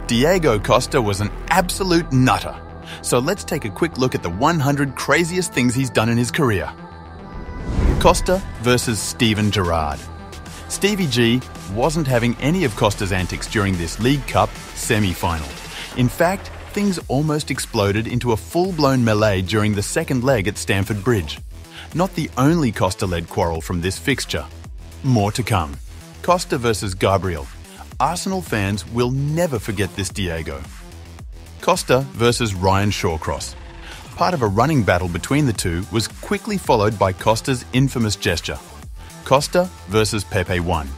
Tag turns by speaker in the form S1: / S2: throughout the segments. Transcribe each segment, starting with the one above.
S1: Diego Costa was an absolute nutter. So let's take a quick look at the 100 craziest things he's done in his career. Costa versus Steven Gerrard. Stevie G wasn't having any of Costa's antics during this League Cup semi-final. In fact, things almost exploded into a full-blown melee during the second leg at Stamford Bridge. Not the only Costa-led quarrel from this fixture. More to come. Costa versus Gabriel. Arsenal fans will never forget this Diego. Costa versus Ryan Shawcross. Part of a running battle between the two was quickly followed by Costa's infamous gesture. Costa versus Pepe 1.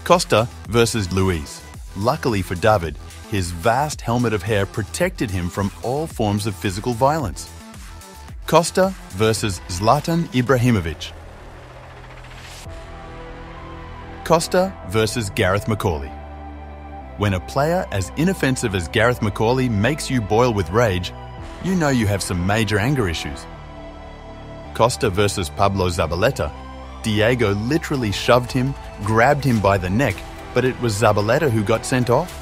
S1: Costa versus Luis. Luckily for David, his vast helmet of hair protected him from all forms of physical violence. Costa versus Zlatan Ibrahimovic. Costa versus Gareth McCauley. When a player as inoffensive as Gareth McCauley makes you boil with rage, you know you have some major anger issues. Costa versus Pablo Zabaleta. Diego literally shoved him, grabbed him by the neck, but it was Zabaleta who got sent off.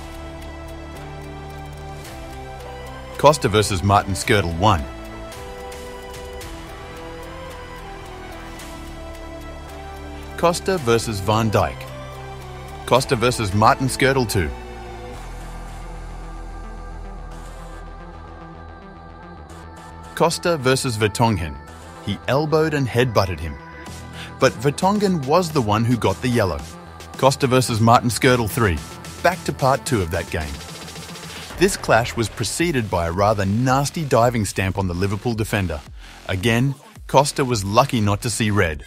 S1: Costa versus Martin Skirtle 1. Costa versus Van Dijk. Costa versus Martin Skirtle 2. Costa versus Vertonghen. He elbowed and headbutted him. But Vertonghen was the one who got the yellow. Costa versus Martin Skirtle 3. Back to part 2 of that game. This clash was preceded by a rather nasty diving stamp on the Liverpool defender. Again, Costa was lucky not to see red.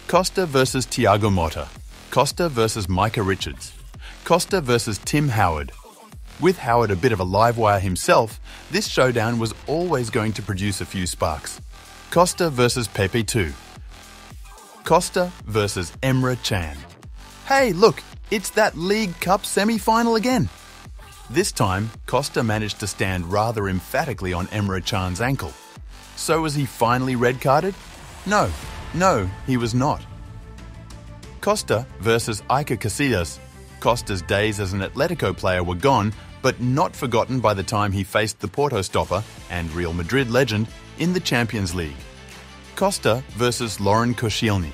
S1: Costa versus Thiago Motta. Costa versus Micah Richards. Costa versus Tim Howard. With Howard a bit of a live wire himself, this showdown was always going to produce a few sparks. Costa versus Pepe 2. Costa versus Emre Can. Hey, look, it's that League Cup semi-final again. This time, Costa managed to stand rather emphatically on Emre Can's ankle. So was he finally red-carded? No, he was not. Costa versus Iker Casillas. Costa's days as an Atletico player were gone, but not forgotten by the time he faced the Porto stopper and Real Madrid legend in the Champions League. Costa versus Lauren Koscielny.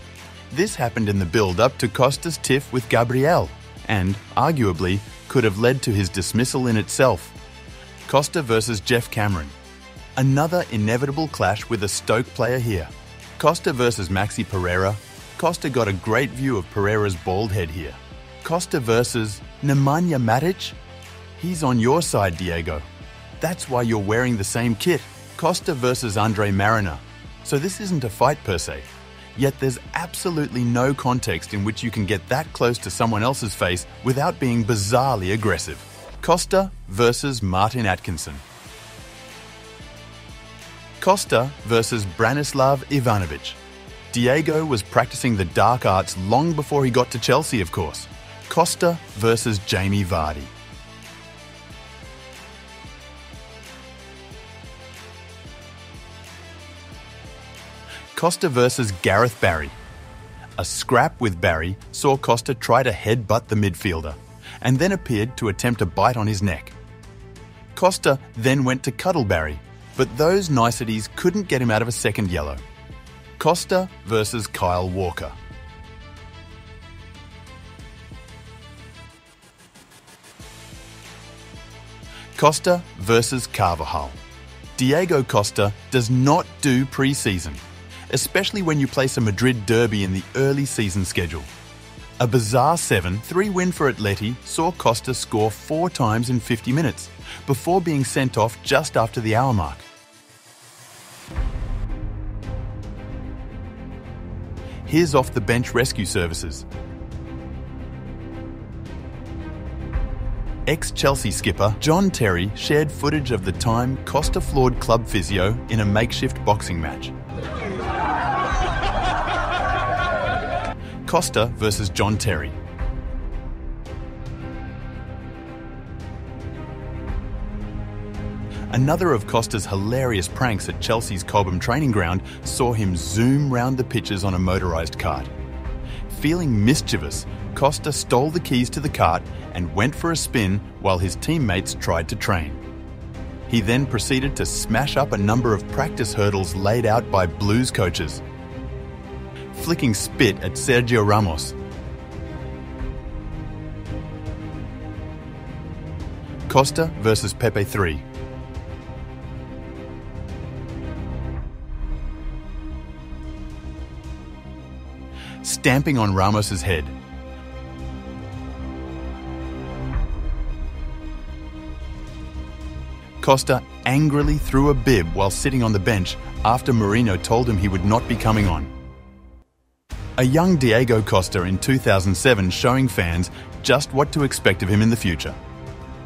S1: This happened in the build-up to Costa's tiff with Gabriel, and, arguably, could have led to his dismissal in itself. Costa versus Jeff Cameron. Another inevitable clash with a Stoke player here. Costa versus Maxi Pereira. Costa got a great view of Pereira's bald head here. Costa versus Nemanja Matic. He's on your side, Diego. That's why you're wearing the same kit. Costa versus Andre Mariner. So this isn't a fight per se. Yet there's absolutely no context in which you can get that close to someone else's face without being bizarrely aggressive. Costa versus Martin Atkinson. Costa versus Branislav Ivanovic. Diego was practicing the dark arts long before he got to Chelsea, of course. Costa versus Jamie Vardy. Costa versus Gareth Barry. A scrap with Barry saw Costa try to headbutt the midfielder, and then appeared to attempt a bite on his neck. Costa then went to cuddle Barry, but those niceties couldn't get him out of a second yellow. Costa versus Kyle Walker. Costa versus Carvajal. Diego Costa does not do pre-season, especially when you place a Madrid derby in the early season schedule. A bizarre 7-3 win for Atleti saw Costa score 4 times in 50 minutes, before being sent off just after the hour mark. Here's off-the-bench rescue services. Ex-Chelsea skipper John Terry shared footage of the time Costa floored club physio in a makeshift boxing match. Costa versus John Terry. Another of Costa's hilarious pranks at Chelsea's Cobham training ground saw him zoom round the pitches on a motorised cart. Feeling mischievous, Costa stole the keys to the kart and went for a spin while his teammates tried to train. He then proceeded to smash up a number of practice hurdles laid out by Blues coaches, flicking spit at Sergio Ramos. Costa versus Pepe 3. Stamping on Ramos's head. Costa angrily threw a bib while sitting on the bench after Mourinho told him he would not be coming on. A young Diego Costa in 2007 showing fans just what to expect of him in the future.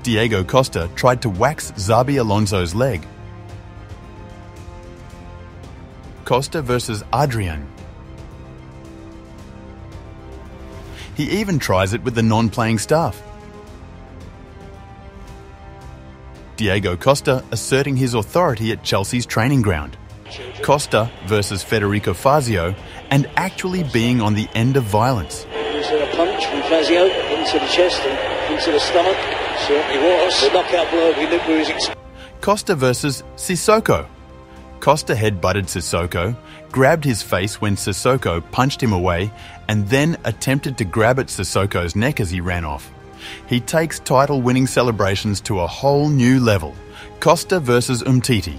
S1: Diego Costa tried to wax Xabi Alonso's leg. Costa versus Adrian. He even tries it with the non-playing staff. Diego Costa asserting his authority at Chelsea's training ground. Costa versus Federico Fazio and actually being on the end of violence.
S2: Was there a punch from Fazio into the chest and into the stomach? Certainly was. The knockout blow we knew was
S1: Costa versus Sissoko. Costa headbutted Sissoko, grabbed his face when Sissoko punched him away, and then attempted to grab at Sissoko's neck as he ran off. He takes title-winning celebrations to a whole new level. Costa versus Umtiti.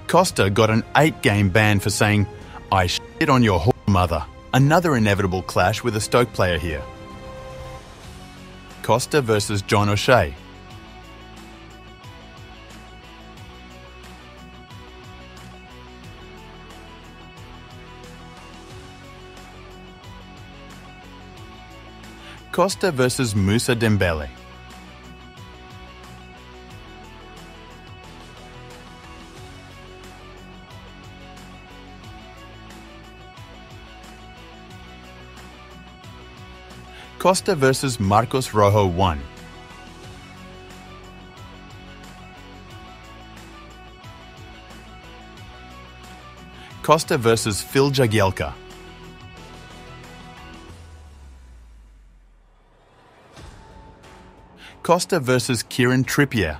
S1: Costa got an 8-game ban for saying, "I shit on your whore mother." Another inevitable clash with a Stoke player here. Costa versus John O'Shea. Costa versus Moussa Dembele. Costa versus Marcos Rojo 1. Costa versus Phil Jagielka. Costa versus Kieran Trippier.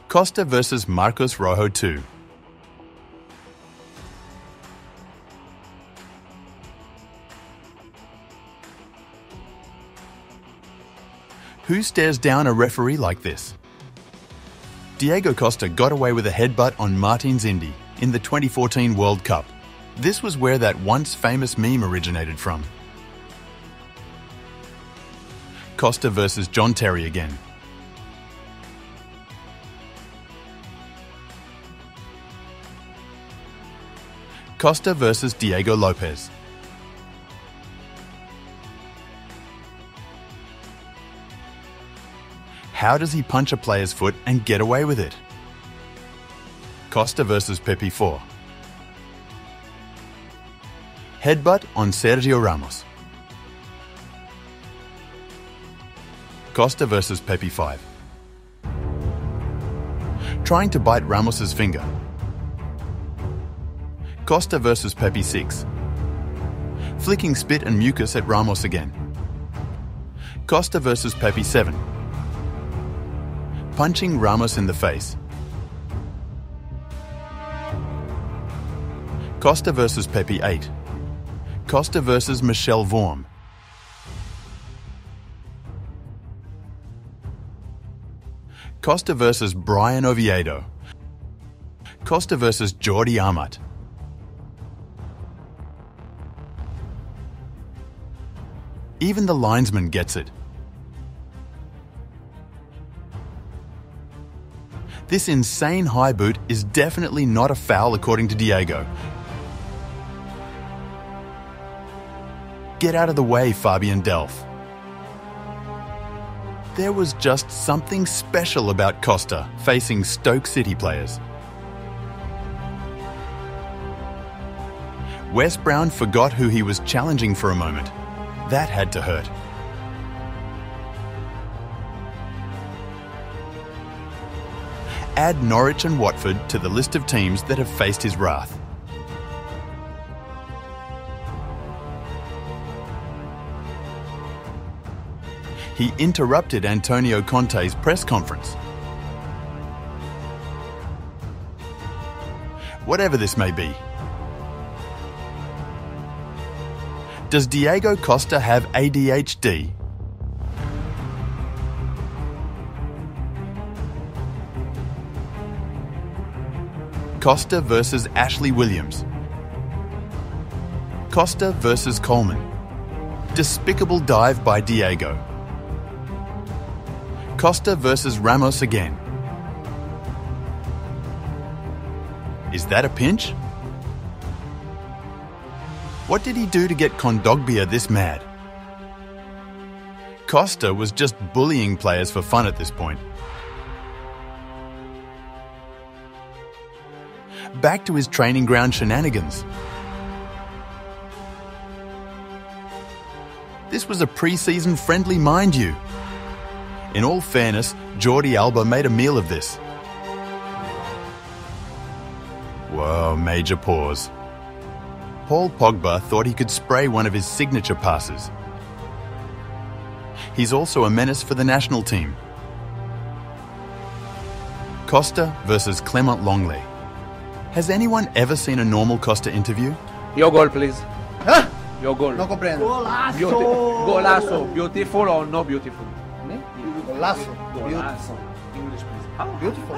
S1: Costa versus Marcos Rojo 2. Who stares down a referee like this? Diego Costa got away with a headbutt on Martins Indi in the 2014 World Cup. This was where that once famous meme originated from. Costa versus John Terry again. Costa versus Diego Lopez. How does he punch a player's foot and get away with it? Costa versus Pepe 4. Headbutt on Sergio Ramos. Costa versus Pepe 5. Trying to bite Ramos's finger. Costa versus Pepe 6. Flicking spit and mucus at Ramos again. Costa versus Pepe 7. Punching Ramos in the face. Costa versus Pepe 8. Costa versus Michel Vorm. Costa versus Brian Oviedo. Costa versus Jordi Amat. Even the linesman gets it. This insane high boot is definitely not a foul according to Diego. Get out of the way, Fabian Delph. There was just something special about Costa facing Stoke City players. Wes Brown forgot who he was challenging for a moment. That had to hurt. add Norwich and Watford to the list of teams that have faced his wrath. He interrupted Antonio Conte's press conference. Whatever this may be. Does Diego Costa have ADHD? Costa versus Ashley Williams. Costa versus Coleman. Despicable dive by Diego. Costa versus Ramos again. Is that a pinch? What did he do to get Kondogbia this mad? Costa was just bullying players for fun at this point. Back to his training ground shenanigans. This was a pre-season friendly, mind you. In all fairness, Jordi Alba made a meal of this. Whoa, major pause. Paul Pogba thought he could spray one of his signature passes. He's also a menace for the national team. Costa versus Clement Longley. Has anyone ever seen a normal Costa interview?
S3: Your goal, please.
S4: Huh?
S3: Your goal.
S4: No comprendo.
S3: Golazo. Beautiful or not beautiful?
S4: Golazo.
S3: Golazo. English, please.
S4: Beautiful.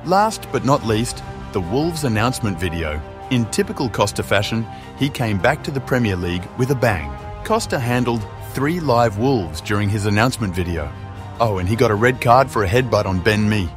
S1: Last but not least, the Wolves announcement video. In typical Costa fashion, he came back to the Premier League with a bang. Costa handled 3 live Wolves during his announcement video. Oh, and he got a red card for a headbutt on Ben Mee.